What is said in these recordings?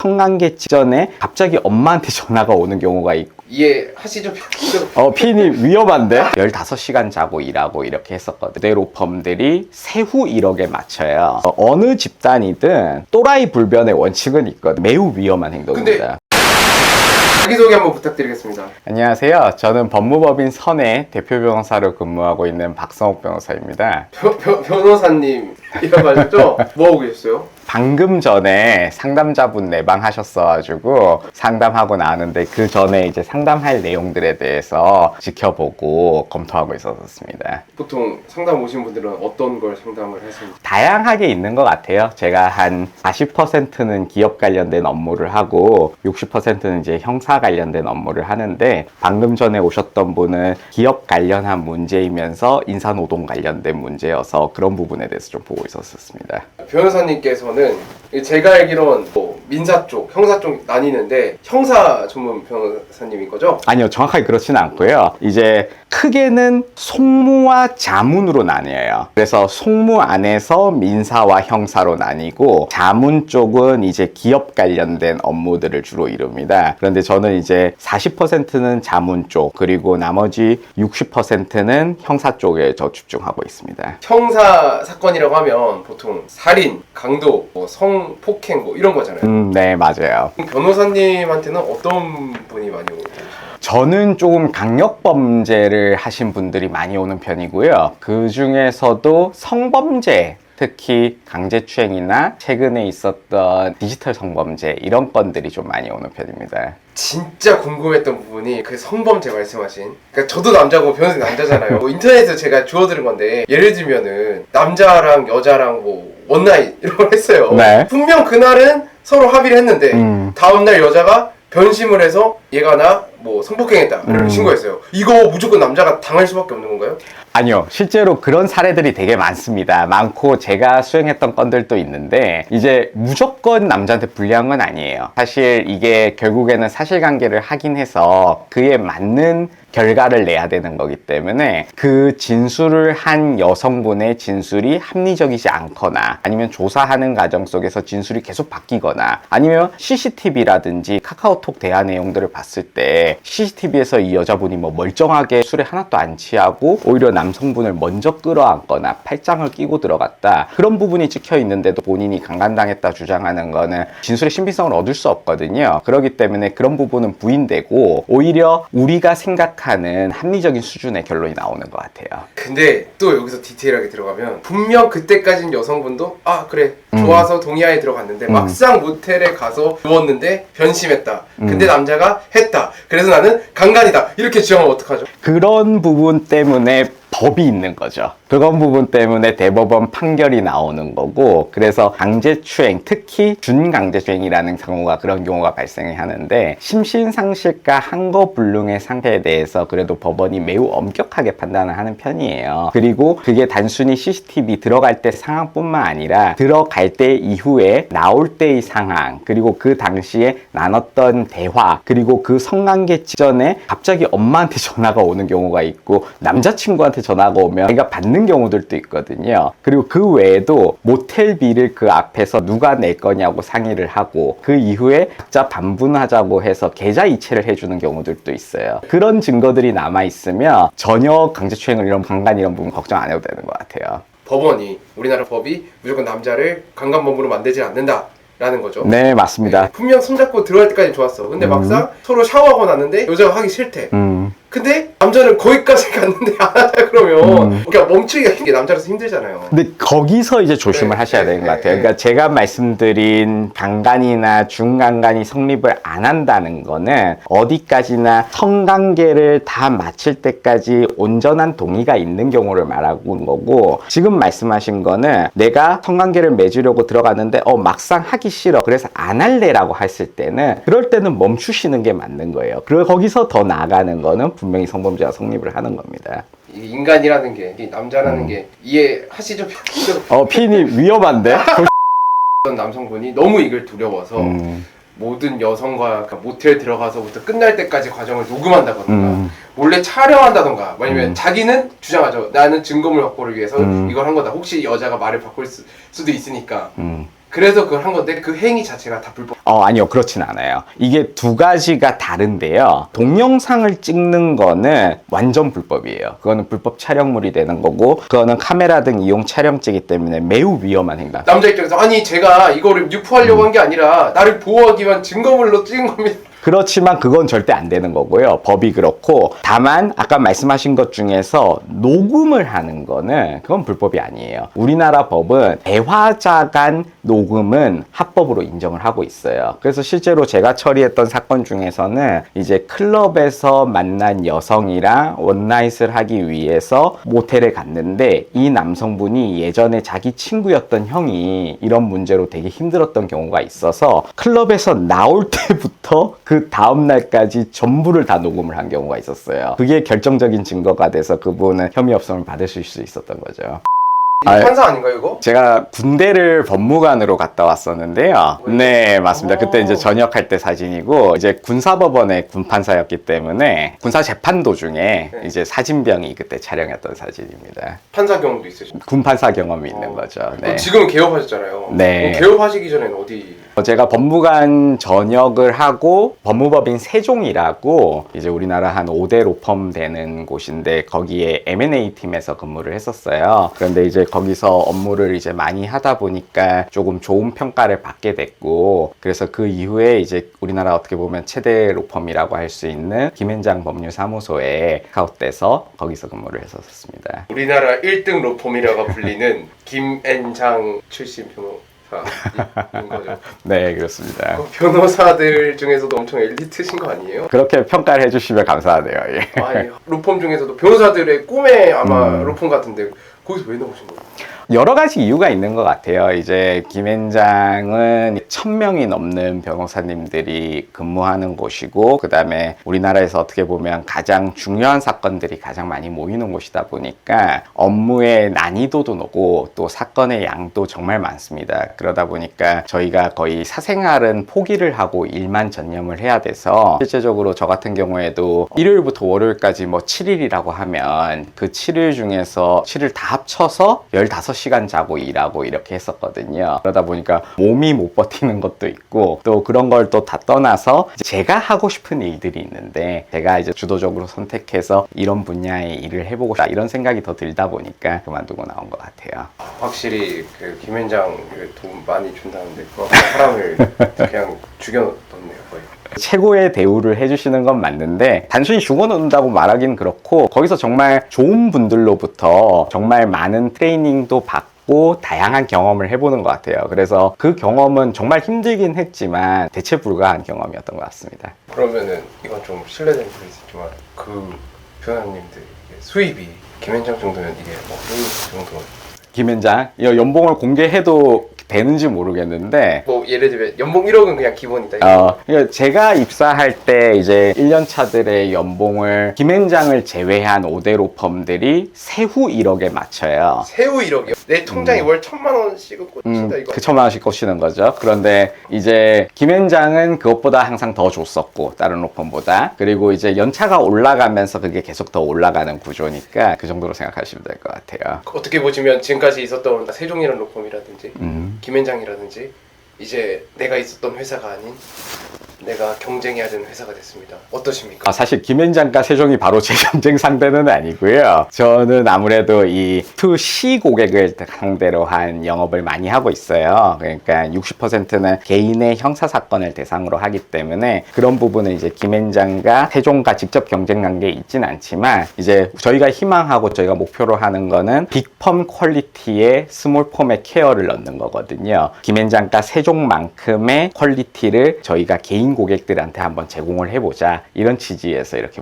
성관계 직전에 갑자기 엄마한테 전화가 오는 경우가 있고 이해하시죠? 피디님 위험한데? 15시간 자고 일하고 이렇게 했었거든요. 그대로 범들이 세후 1억에 맞춰요. 어느 집단이든 또라이 불변의 원칙은 있거든요. 매우 위험한 행동입니다. 자기소개 한번 부탁드리겠습니다. 안녕하세요. 저는 법무법인 선의 대표 변호사로 근무하고 있는 박성욱 변호사입니다. 변호사님이라고 하셨죠? 뭐하고 계셨어요? 방금 전에 상담자분 내방하셨어가지고 상담하고 나왔는데 그 전에 이제 상담할 내용들에 대해서 지켜보고 검토하고 있었습니다. 보통 상담 오신 분들은 어떤 걸 상담을 하십니까? 다양하게 있는 것 같아요. 제가 한 40%는 기업 관련된 업무를 하고 60%는 이제 형사 관련된 업무를 하는데 방금 전에 오셨던 분은 기업 관련한 문제이면서 인사노동 관련된 문제여서 그런 부분에 대해서 좀 보고 있었습니다. 변호사님께서는 제가 알기론 뭐 민사 쪽, 형사 쪽 나뉘는데 형사 전문 변호사님인 거죠? 아니요, 정확하게 그렇지는 않고요. 이제 크게는 송무와 자문으로 나뉘어요. 그래서 송무 안에서 민사와 형사로 나뉘고 자문 쪽은 이제 기업 관련된 업무들을 주로 이룹니다. 그런데 저는 이제 40%는 자문 쪽 그리고 나머지 60%는 형사 쪽에 저 집중하고 있습니다. 형사 사건이라고 하면 보통 살인, 강도, 뭐 성폭행 뭐 이런 거잖아요. 네, 맞아요. 변호사님한테는 어떤 분이 많이 오세요? 저는 조금 강력범죄를 하신 분들이 많이 오는 편이고요. 그 중에서도 성범죄, 특히 강제추행이나 최근에 있었던 디지털 성범죄 이런 건들이 좀 많이 오는 편입니다. 진짜 궁금했던 부분이 그 성범죄 말씀하신, 그러니까 저도 남자고 변호사님 남자잖아요. 뭐 인터넷에서 제가 주워들은 건데 예를 들면은 남자랑 여자랑 뭐 원나잇 이런 걸 했어요. 네. 분명 그날은 서로 합의를 했는데 다음날 여자가 변심을 해서 얘가 나 뭐 성폭행했다 이렇게 신고했어요. 이거 무조건 남자가 당할 수밖에 없는 건가요? 아니요, 실제로 그런 사례들이 되게 많습니다. 많고 제가 수행했던 건들도 있는데 이제 무조건 남자한테 불리한 건 아니에요. 사실 이게 결국에는 사실관계를 확인해서 그에 맞는 결과를 내야 되는 거기 때문에 그 진술을 한 여성분의 진술이 합리적이지 않거나 아니면 조사하는 과정 속에서 진술이 계속 바뀌거나 아니면 CCTV라든지 카카오톡 대화 내용들을 봤을 때 CCTV에서 이 여자분이 뭐 멀쩡하게 술에 하나도 안 취하고 오히려 남성분을 먼저 끌어안거나 팔짱을 끼고 들어갔다, 그런 부분이 찍혀 있는데도 본인이 강간당했다 주장하는 거는 진술의 신빙성을 얻을 수 없거든요. 그렇기 때문에 그런 부분은 부인되고 오히려 우리가 생각하는 합리적인 수준의 결론이 나오는 것 같아요. 근데 또 여기서 디테일하게 들어가면 분명 그때까지는 여성분도 아 그래 좋아서 동의하에 들어갔는데 막상 모텔에 가서 누웠는데 변심했다. 근데 남자가 했다. 그래서 나는 강간이다. 이렇게 주장하면 어떡하죠? 그런 부분 때문에 법이 있는 거죠. 그런 부분 때문에 대법원 판결이 나오는 거고, 그래서 강제추행, 특히 준강제추행이라는 경우가 그런 경우가 발생을 하는데 심신상실과 항거불능의 상태에 대해서 그래도 법원이 매우 엄격하게 판단을 하는 편이에요. 그리고 그게 단순히 CCTV 들어갈 때 상황뿐만 아니라 들어갈 때 이후에 나올 때의 상황, 그리고 그 당시에 나눴던 대화, 그리고 그 성관계 직전에 갑자기 엄마한테 전화가 오는 경우가 있고 남자친구한테 전화가 오면 자기가 받는 경우들도 있거든요. 그리고 그 외에도 모텔비를 그 앞에서 누가 낼 거냐고 상의를 하고 그 이후에 각자 반분하자고 해서 계좌 이체를 해주는 경우들도 있어요. 그런 증거들이 남아있으면 전혀 강제추행을 이런 강간 이런 부분 걱정 안 해도 되는 것 같아요. 법원이, 우리나라 법이 무조건 남자를 강간범으로 만들지 않는다 라는 거죠. 네, 맞습니다. 네, 분명 손잡고 들어갈 때까지 좋았어. 근데 막상 서로 샤워하고 났는데 여자가 하기 싫대. 근데 남자는 거기까지 갔는데 안 하자 그러면 그러니까 멈추기가 이게 남자라서 힘들잖아요. 근데 거기서 이제 조심을 하셔야 되는 것 같아요. 그러니까 제가 말씀드린 강간이나 중강간이 성립을 안 한다는 거는 어디까지나 성관계를 다 마칠 때까지 온전한 동의가 있는 경우를 말하고 있는 거고, 지금 말씀하신 거는 내가 성관계를 맺으려고 들어갔는데 막상 하기 싫어 그래서 안 할래라고 했을 때는 그럴 때는 멈추시는 게 맞는 거예요. 그리고 거기서 더 나아가는 거는 분명히 성범죄가 성립을 하는 겁니다. 이 인간이라는 게, 이 남자라는 게 이해하시죠? 피디님 위험한데? 어떤 남성분이 너무 이걸 두려워서 모든 여성과 모텔 들어가서부터 끝날 때까지 과정을 녹음한다던가 몰래 촬영한다던가 아니면 자기는 주장하죠. 나는 증거물 확보를 위해서 이걸 한 거다. 혹시 여자가 말을 바꿀 수도 있으니까 그래서 그걸 한 건데 그 행위 자체가 다 불법. 아니요. 그렇진 않아요. 이게 두 가지가 다른데요. 동영상을 찍는 거는 완전 불법이에요. 그거는 불법 촬영물이 되는 거고, 그거는 카메라 등 이용 촬영죄이기 때문에 매우 위험한 행동. 남자 입장에서 아니 제가 이거를 유포하려고 한 게 아니라 나를 보호하기 위한 증거물로 찍은 겁니다. 그렇지만 그건 절대 안 되는 거고요. 법이 그렇고. 다만 아까 말씀하신 것 중에서 녹음을 하는 거는 그건 불법이 아니에요. 우리나라 법은 대화자 간 녹음은 합법으로 인정을 하고 있어요. 그래서 실제로 제가 처리했던 사건 중에서는 이제 클럽에서 만난 여성이랑 원나잇을 하기 위해서 모텔에 갔는데 이 남성분이 예전에 자기 친구였던 형이 이런 문제로 되게 힘들었던 경우가 있어서 클럽에서 나올 때부터 그 다음 날까지 전부를 다 녹음을 한 경우가 있었어요. 그게 결정적인 증거가 돼서 그분은 혐의 없음을 받으실 수 있었던 거죠. 이거 판사 아닌가요 이거? 제가 군대를 법무관으로 갔다 왔었는데요. 네, 맞습니다. 그때 이제 전역할 때 사진이고, 이제 군사법원의 군판사였기 때문에 군사 재판 도중에 이제 사진병이 그때 촬영했던 사진입니다. 판사 경험도 있으시죠? 군판사 경험이 있는 거죠. 네. 지금은 개업하셨잖아요. 네. 개업하시기 전에는 어디? 제가 법무관 전역을 하고 법무법인 세종이라고 이제 우리나라 한 5대 로펌 되는 곳인데 거기에 M&A 팀에서 근무를 했었어요. 그런데 이제 거기서 업무를 이제 많이 하다 보니까 조금 좋은 평가를 받게 됐고, 그래서 그 이후에 이제 우리나라 어떻게 보면 최대 로펌이라고 할 수 있는 김앤장 법률사무소에 스카웃돼서 거기서 근무를 했었습니다. 우리나라 1등 로펌이라고 불리는 김앤장 출신 변호사인 거죠. 네, 그렇습니다. 변호사들 중에서도 엄청 엘리트신 거 아니에요? 그렇게 평가를 해주시면 감사하네요. 예. 아니, 로펌 중에서도 변호사들의 꿈의 아마 로펌 같은데 거기서 왜 나오신 거예요? 여러 가지 이유가 있는 것 같아요. 이제 김앤장은 1000명이 넘는 변호사님들이 근무하는 곳이고, 그 다음에 우리나라에서 어떻게 보면 가장 중요한 사건들이 가장 많이 모이는 곳이다 보니까 업무의 난이도도 높고 또 사건의 양도 정말 많습니다. 그러다 보니까 저희가 거의 사생활은 포기를 하고 일만 전념을 해야 돼서, 실제적으로 저 같은 경우에도 일요일부터 월요일까지 뭐 7일이라고 하면 그 7일 중에서 7일 다 합쳐서 15시간 자고 일하고 이렇게 했었거든요. 그러다 보니까 몸이 못 버티는 것도 있고, 또 그런 걸 또 다 떠나서 제가 하고 싶은 일들이 있는데 제가 이제 주도적으로 선택해서 이런 분야의 일을 해보고 싶다 이런 생각이 더 들다 보니까 그만두고 나온 것 같아요. 확실히 그 김앤장 돈 많이 준다는데 그 사람을 그냥 죽여놓네요 거의. 최고의 대우를 해주시는 건 맞는데 단순히 죽어놓는다고 말하긴 그렇고, 거기서 정말 좋은 분들로부터 정말 많은 트레이닝도 받고 다양한 경험을 해보는 것 같아요. 그래서 그 경험은 정말 힘들긴 했지만 대체 불가한 경험이었던 것 같습니다. 그러면은 이건 좀 실례되는 소리지만 그 변호사님들 수입이 김앤장 정도면 이게 뭐 어느 정도? 김앤장 연봉을 공개해도 되는지 모르겠는데, 뭐 예를 들면 연봉 1억은 그냥 기본이다. 그러니까 제가 입사할 때 이제 1년 차들의 연봉을 김앤장을 제외한 5대 로펌들이 세후 1억에 맞춰요. 세후 1억이요? 내 통장에 월 1000만 원씩은 꽂힌다 이거. 그 1000만 원씩 꽂히는 거죠. 그런데 이제 김앤장은 그것보다 항상 더 줬었고, 다른 로펌보다. 그리고 이제 연차가 올라가면서 그게 계속 더 올라가는 구조니까 그 정도로 생각하시면 될 것 같아요. 어떻게 보시면 지금까지 있었던 세종이라는 로펌이라든지 김앤장이라든지 이제 내가 있었던 회사가 아닌 내가 경쟁해야 되는 회사가 됐습니다. 어떠십니까? 사실 김앤장과 세종이 바로 제 경쟁 상대는 아니고요. 저는 아무래도 이 To-C 고객을 상대로 한 영업을 많이 하고 있어요. 그러니까 60%는 개인의 형사사건을 대상으로 하기 때문에 그런 부분은 이제 김앤장과 세종과 직접 경쟁 관계에 있진 않지만, 이제 저희가 희망하고 저희가 목표로 하는 거는 빅펌 퀄리티의 스몰펌의 케어를 넣는 거거든요. 김앤장과 세종만큼의 퀄리티를 저희가 개인 고객들한테 한번 제공을 해보자, 이런 취지에서 이렇게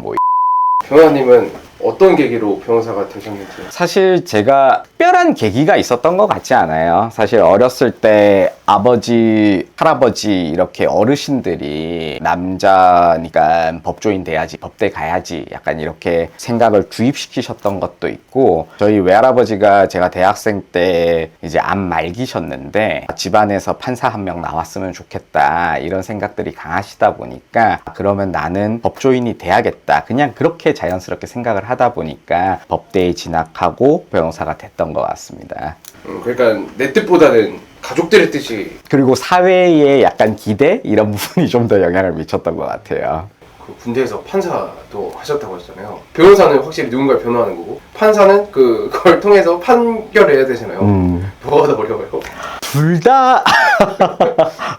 변호사님은 어떤 계기로 변호사가 되셨는지? 사실 제가 특별한 계기가 있었던 것 같지 않아요. 사실 어렸을 때 아버지, 할아버지 이렇게 어르신들이 남자니까 법조인 돼야지, 법대 가야지 약간 이렇게 생각을 주입시키셨던 것도 있고, 저희 외할아버지가 제가 대학생 때 이제 암 말기셨는데 집안에서 판사 한 명 나왔으면 좋겠다 이런 생각들이 강하시다 보니까, 그러면 나는 법조인이 돼야겠다, 그냥 그렇게 자연스럽게 생각을 하다 보니까 법대에 진학하고 변호사가 됐던 것 같습니다. 그러니까 내 뜻보다는 가족들의 뜻이 그리고 사회의 약간 기대 이런 부분이 좀 더 영향을 미쳤던 것 같아요. 그 군대에서 판사도 하셨다고 하셨잖아요. 변호사는 확실히 누군가를 변호하는 거고 판사는 그걸 통해서 판결을 해야 되잖아요. 뭐가 더 어려워요? 둘 다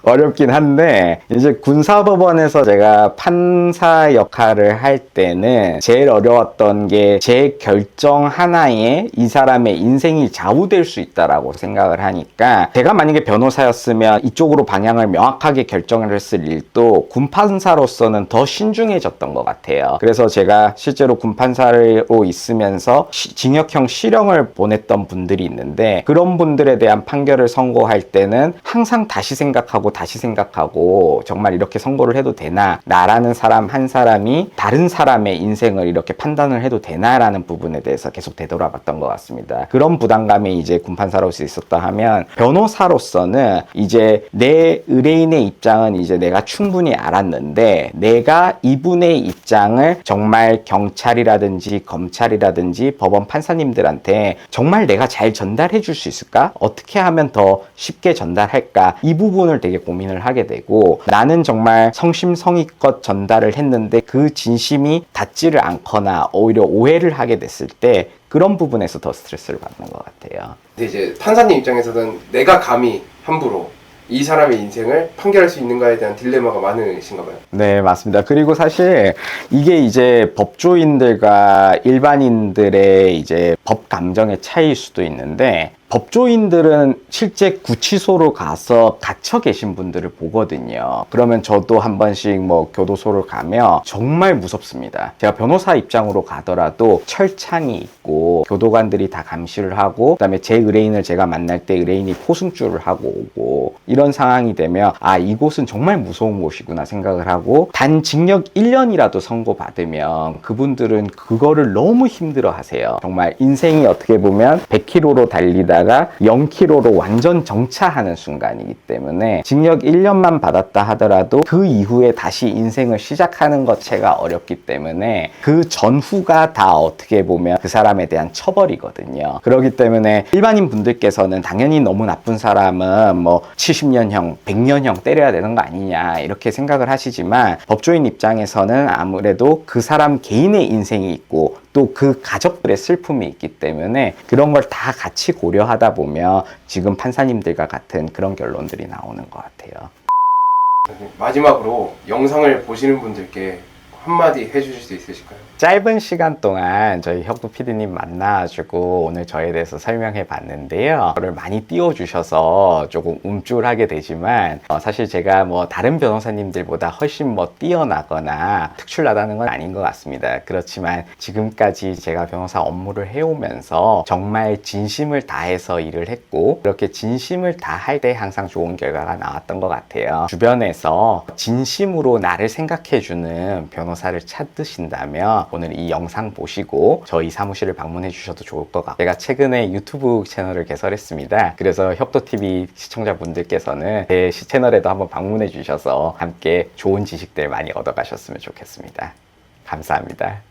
어렵긴 한데 이제 군사법원에서 제가 판사 역할을 할 때는 제일 어려웠던 게 제 결정 하나에 이 사람의 인생이 좌우될 수 있다라고 생각을 하니까 제가 만약에 변호사였으면 이쪽으로 방향을 명확하게 결정을 했을 일도 군판사로서는 더 신중해졌던 것 같아요. 그래서 제가 실제로 군판사로 있으면서 징역형 실형을 보냈던 분들이 있는데 그런 분들에 대한 판결을 선고할 때는 항상 다시 생각하고 정말 이렇게 선고를 해도 되나 나라는 사람 한 사람이 다른 사람의 인생을 이렇게 판단을 해도 되나라는 부분에 대해서 계속 되돌아봤던 것 같습니다. 그런 부담감이 이제 군판사로서 있었다 하면 변호사로서는 이제 내 의뢰인의 입장은 이제 내가 충분히 알았는데 내가 이분의 입장을 정말 경찰이라든지 검찰이라든지 법원 판사님들한테 정말 내가 잘 전달해 줄 수 있을까? 어떻게 하면 더 쉽게 전달할까? 이 부분을 되게 고민을 하게 되고 나는 정말 성심성의껏 전달을 했는데 그 진심이 닿지를 않거나 오히려 오해를 하게 됐을 때 그런 부분에서 더 스트레스를 받는 것 같아요. 근데 이제 판사님 입장에서는 내가 감히 함부로 이 사람의 인생을 판결할 수 있는가에 대한 딜레마가 많으신가 봐요. 네, 맞습니다. 그리고 사실 이게 이제 법조인들과 일반인들의 이제 법 감정의 차이일 수도 있는데 법조인들은 실제 구치소로 가서 갇혀 계신 분들을 보거든요. 그러면 저도 한 번씩 뭐 교도소를 가면 정말 무섭습니다. 제가 변호사 입장으로 가더라도 철창이 있고 교도관들이 다 감시를 하고 그다음에 제 의뢰인을 제가 만날 때 의뢰인이 포승줄을 하고 오고 이런 상황이 되면 아, 이곳은 정말 무서운 곳이구나 생각을 하고 단 징역 1년이라도 선고받으면 그분들은 그거를 너무 힘들어 하세요. 정말 인생이 어떻게 보면 100km로 달리다 0km로 완전 정차하는 순간이기 때문에 징역 1년만 받았다 하더라도 그 이후에 다시 인생을 시작하는 것 자체가 어렵기 때문에 그 전후가 다 어떻게 보면 그 사람에 대한 처벌이거든요. 그렇기 때문에 일반인 분들께서는 당연히 너무 나쁜 사람은 뭐 70년형, 100년형 때려야 되는 거 아니냐 이렇게 생각을 하시지만 법조인 입장에서는 아무래도 그 사람 개인의 인생이 있고 또 그 가족들의 슬픔이 있기 때문에 그런 걸 다 같이 고려하다 보면 지금 판사님들과 같은 그런 결론들이 나오는 것 같아요. 마지막으로 영상을 보시는 분들께 한마디 해주실 수 있으실까요? 짧은 시간 동안 저희 혁도 PD님 만나가지고 오늘 저에 대해서 설명해 봤는데요. 저를 많이 띄워주셔서 조금 움찔하게 되지만 사실 제가 뭐 다른 변호사님들보다 훨씬 뭐 뛰어나거나 특출나다는 건 아닌 것 같습니다. 그렇지만 지금까지 제가 변호사 업무를 해오면서 정말 진심을 다해서 일을 했고 그렇게 진심을 다할 때 항상 좋은 결과가 나왔던 것 같아요. 주변에서 진심으로 나를 생각해주는 변호사를 찾으신다면 오늘 이 영상 보시고 저희 사무실을 방문해 주셔도 좋을 것 같고 제가 최근에 유튜브 채널을 개설했습니다. 그래서 혁도TV 시청자분들께서는 제 채널에도 한번 방문해 주셔서 함께 좋은 지식들 많이 얻어가셨으면 좋겠습니다. 감사합니다.